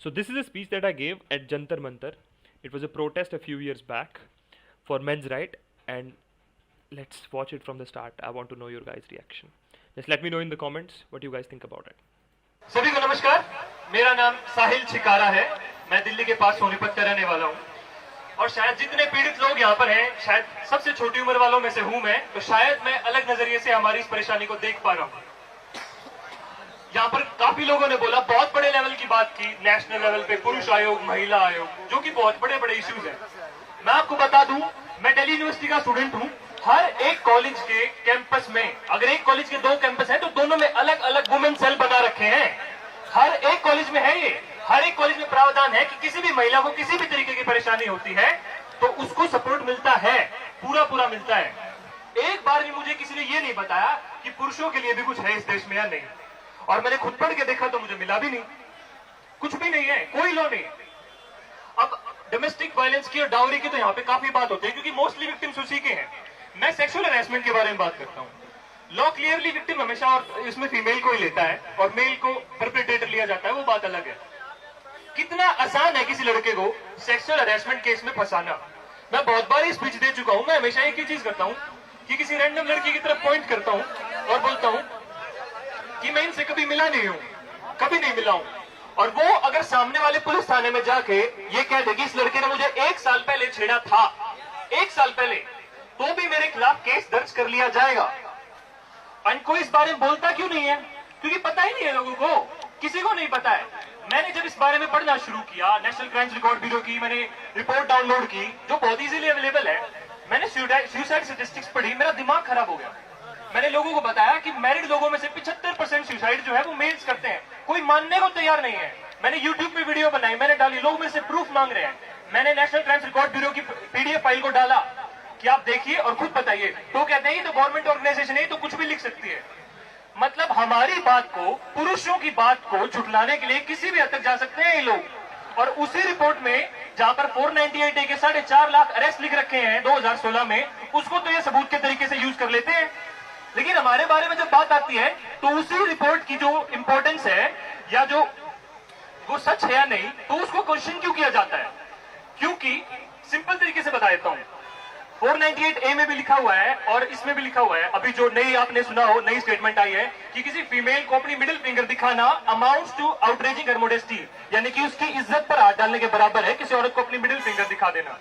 So this is a speech that I gave at Jantar Mantar. It was a protest a few years back for men's right, and let's watch it from the start. I want to know your guys' reaction. Just let me know in the comments what you guys think about it. सभी को नमस्कार। मेरा नाम साहिल छिकारा है। मैं दिल्ली के पास सोनीपत का रहने वाला हूँ और शायद जितने पीड़ित लोग यहाँ पर हैं, शायद सबसे छोटी उम्र वालों में से हूँ मैं, तो शायद मैं अलग नजरिए से हमारी इस परेशानी को देख पा रहा हूँ। यहाँ पर काफी लोगों ने बोला, बहुत बड़े लेवल की बात की, नेशनल लेवल पे पुरुष आयोग, महिला आयोग, जो कि बहुत बड़े बड़े इश्यूज हैं। मैं आपको बता दूं, मैं दिल्ली यूनिवर्सिटी का स्टूडेंट हूँ। हर एक कॉलेज के कैंपस में, अगर एक कॉलेज के 2 कैंपस हैं, तो दोनों में अलग अलग वुमेन सेल बना रखे हैं। हर एक कॉलेज में है ये। हर एक कॉलेज में प्रावधान है कि किसी भी महिला को किसी भी तरीके की परेशानी होती है तो उसको सपोर्ट मिलता है, पूरा मिलता है। एक बार भी मुझे किसी ने ये नहीं बताया कि पुरुषों के लिए भी कुछ है इस देश में या नहीं। और मैंने खुद पढ़ के देखा तो मुझे मिला भी नहीं, कुछ भी नहीं है, कोई लॉ नहीं। अब डोमेस्टिक वायलेंस की और डाउरी की तो यहाँ पे काफी बात होती है, क्योंकि मोस्टली विक्टिम्स उसी के हैं। मैं सेक्सुअल हैरेसमेंट के बारे में बात करता हूँ। लॉ क्लियरली विक्टिम हमेशा और इसमें फीमेल को ही लेता है और मेल को परपेट्रेटर लिया जाता है, वो बात अलग है। कितना आसान है किसी लड़के को सेक्सुअल हैरेसमेंट केस में फंसाना। मैं बहुत बार स्पीच दे चुका हूं। मैं हमेशा एक ही चीज करता हूं कि किसी रैंडम लड़की की तरफ पॉइंट करता हूं और बोलता हूं कि मैं इनसे कभी मिला नहीं हूं, कभी नहीं मिला हूं। और वो अगर सामने वाले पुलिस थाने में जाके ये कह दे कि इस लड़के ने मुझे 1 साल पहले छेड़ा था, 1 साल पहले, तो भी मेरे खिलाफ केस दर्ज कर लिया जाएगा। और कोई इस बारे में बोलता क्यों नहीं है? क्योंकि पता ही नहीं है लोगों को, किसी को नहीं पता है। मैंने जब इस बारे में पढ़ना शुरू किया, नेशनल क्राइम्स रिकॉर्ड ब्यूरो की मैंने रिपोर्ट डाउनलोड की, जो बहुत इजीली अवेलेबल है। मैंने सुसाइड स्टैटिस्टिक्स पढ़ी, मेरा दिमाग खराब हो गया। मैंने लोगों को बताया कि मैरिड लोगों में से 75% सुसाइड जो है वो मेल्स करते हैं। कोई मानने को तैयार नहीं है। मैंने यूट्यूब पे वीडियो बनाई, मैंने डाली, लोग मेरे से प्रूफ मांग रहे हैं। मैंने नेशनल क्राइम्स रिकॉर्ड ब्यूरो की पीडीएफ फाइल को डाला कि आप देखिए और खुद बताइए। तो कहते हैं ये तो गवर्नमेंट ऑर्गेनाइजेशन है, तो कुछ भी लिख सकती है। मतलब हमारी बात को, पुरुषों की बात को झुठलाने के लिए किसी भी हद तक जा सकते हैं ये लोग। और उसी रिपोर्ट में जहां पर 498 के 4.5 लाख अरेस्ट लिख रखे हैं 2016 में, उसको तो ये सबूत के तरीके से यूज कर लेते हैं। लेकिन हमारे बारे में जब बात आती है तो उसी रिपोर्ट की जो इंपॉर्टेंस है या जो वो सच है या नहीं, तो उसको क्वेश्चन क्यों किया जाता है? क्योंकि सिंपल तरीके से बता देता हूं, 498A में भी लिखा हुआ है और इसमें भी लिखा हुआ है। अभी जो नई आपने सुना हो, नई स्टेटमेंट आई है कि किसी फीमेल को अपनी मिडिल फिंगर दिखाना amounts to outraging her modesty, यानी कि उसकी इज्जत पर हाथ डालने के बराबर है किसी औरत को अपनी मिडिल फिंगर दिखा देना।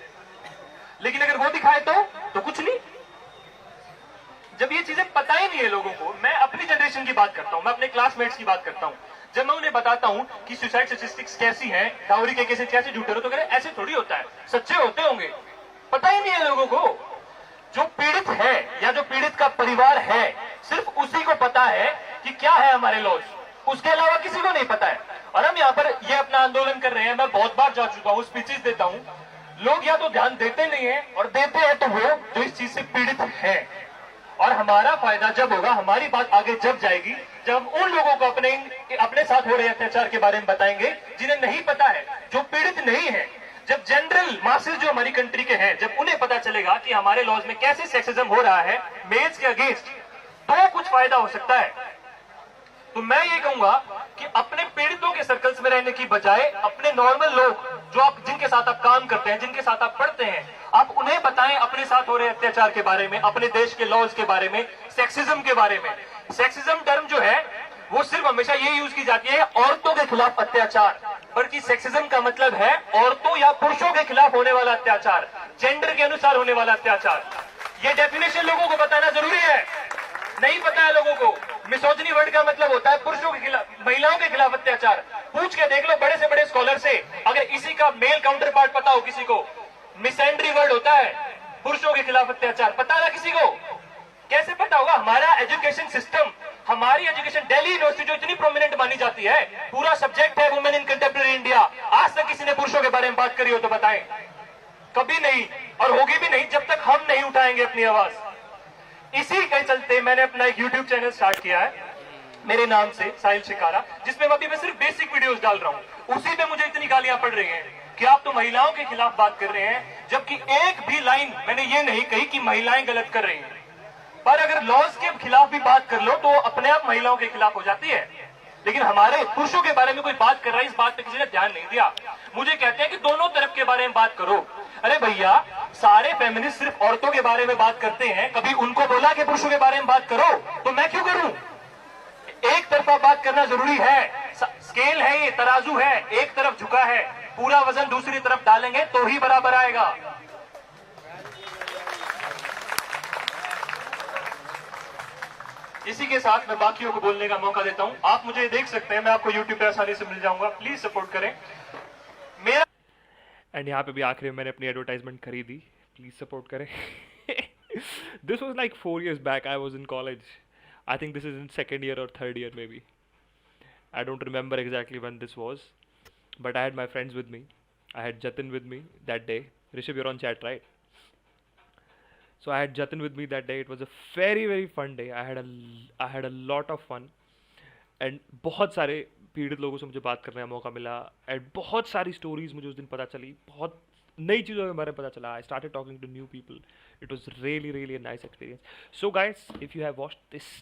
लेकिन अगर वो दिखाए तो कुछ नहीं। जब ये चीजें पता ही नहीं है लोगों को, मैं अपनी जनरेशन की बात करता हूं, मैं अपने क्लासमेट्स की बात करता हूं, जब मैं उन्हें बताता हूं कि सुसाइड स्टैटिस्टिक्स कैसी हैं, डाउरी के केसेस कैसे झूठे हो, तो कह रहे ऐसे थोड़ी होता है, सच्चे होते होंगे। पता ही नहीं है लोगों को। जो पीड़ित है या जो पीड़ित का परिवार है, सिर्फ उसी को पता है कि क्या है हमारे लॉज, उसके अलावा किसी को नहीं पता है। और हम यहाँ पर ये अपना आंदोलन कर रहे हैं। मैं बहुत बार जा चुका हूँ, स्पीचेस देता हूँ। लोग या तो ध्यान देते नहीं है, और देते हैं तो वो जो इस चीज से पीड़ित है। और हमारा फायदा जब होगा, हमारी बात आगे जब जाएगी, जब हम उन लोगों को अपने साथ हो रहे अत्याचार के बारे में बताएंगे जिन्हें नहीं पता है, जो पीड़ित नहीं है। जब जनरल मासेस जो हमारी कंट्री के हैं, जब उन्हें पता चलेगा कि हमारे लॉज में कैसे सेक्सिज्म हो रहा है मेल्स के अगेंस्ट, तो कुछ फायदा हो सकता है। तो मैं ये कहूंगा कि अपने पीड़ितों के सर्कल्स में रहने की बजाय अपने नॉर्मल लोग जो आप जिनके साथ आप काम करते हैं, जिनके साथ आप पढ़ते हैं, आप उन्हें बताएं अपने साथ हो रहे अत्याचार के बारे में, अपने देश के लॉज के बारे में, सेक्सिज्म के बारे में। सेक्सिज्म टर्म जो है वो सिर्फ हमेशा ये यूज की जाती है औरतों के खिलाफ अत्याचार, बल्कि सेक्सिज्म का मतलब है औरतों या पुरुषों के खिलाफ होने वाला अत्याचार, जेंडर के अनुसार होने वाला अत्याचार। ये डेफिनेशन लोगों को बताना जरूरी है, नहीं पता है लोगों को। मिसोजिनी वर्ड का मतलब होता है पुरुषों के खिलाफ, महिलाओं के खिलाफ अत्याचार। पूछ के देख लो बड़े से बड़े स्कॉलर से, अगर इसी का मेल काउंटर पार्ट पता हो किसी को, मिसएंड्री वर्ड होता है पुरुषों के खिलाफ अत्याचार, पता ना किसी को? कैसे पता होगा? हमारा एजुकेशन सिस्टम, हमारी एजुकेशन, दिल्ली यूनिवर्सिटी जो इतनी प्रोमिनेंट मानी जाती है, पूरा सब्जेक्ट है वुमेन इन कंटेम्परेरी इंडिया। आज तक किसी ने पुरुषों के बारे में बात करी हो तो बताएं? कभी नहीं, और होगी भी नहीं जब तक हम नहीं उठाएंगे अपनी आवाज। इसी के चलते मैंने अपना एक यूट्यूब चैनल स्टार्ट किया है मेरे नाम से, साहिल छिकारा, जिसमें अभी मैं सिर्फ बेसिक वीडियोस डाल रहा हूं। उसी पे मुझे इतनी गालियां पड़ रही हैं कि आप तो महिलाओं के खिलाफ बात कर रहे हैं, जबकि एक भी लाइन मैंने ये नहीं कही कि महिलाएं गलत कर रही हैं। पर अगर लॉज के खिलाफ भी बात कर लो तो अपने आप महिलाओं के खिलाफ हो जाती है। लेकिन हमारे पुरुषों के बारे में कोई बात कर रहा है, इस बात पे किसी ने ध्यान नहीं दिया। मुझे कहते हैं कि दोनों तरफ के बारे में बात करो। अरे भैया, सारे फेमिनिस्ट सिर्फ औरतों के बारे में बात करते हैं, कभी उनको बोला कि पुरुषों के बारे में बात करो? तो मैं क्यों करूं? एक तरफा बात करना जरूरी है। स्केल है, ये तराजू है, एक तरफ झुका है, पूरा वजन दूसरी तरफ डालेंगे तो ही बराबर आएगा। इसी के साथ मैं बाकियों को बोलने का मौका देता हूं। आप मुझे देख सकते हैं, मैं आपको YouTube पे आसानी से मिल जाऊंगा, प्लीज सपोर्ट करें मेरा। एंड यहाँ पे भी आखिरी में मैंने अपनी एडवर्टाइजमेंट खरीदी, प्लीज सपोर्ट करें। This was like 4 years back, I was in college, I think this is in second year और third year maybe, I don't remember exactly when this was, but I had my friends with me. I had Jatin with me that day. Rishabh, you're on chat, right? So I had Jatin with me that day. It was a very very fun day. I had a lot of fun. And बहुत सारे पीड़ित लोगों से मुझे बात करने का मौका मिला, एंड बहुत सारी स्टोरीज मुझे उस दिन पता चली, बहुत नई चीज़ों के बारे में पता चला. I started talking to new people. It was really really a nice experience. So guys, if you have watched this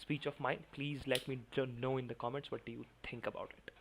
speech of mine, please let me know in the comments what do you think about it.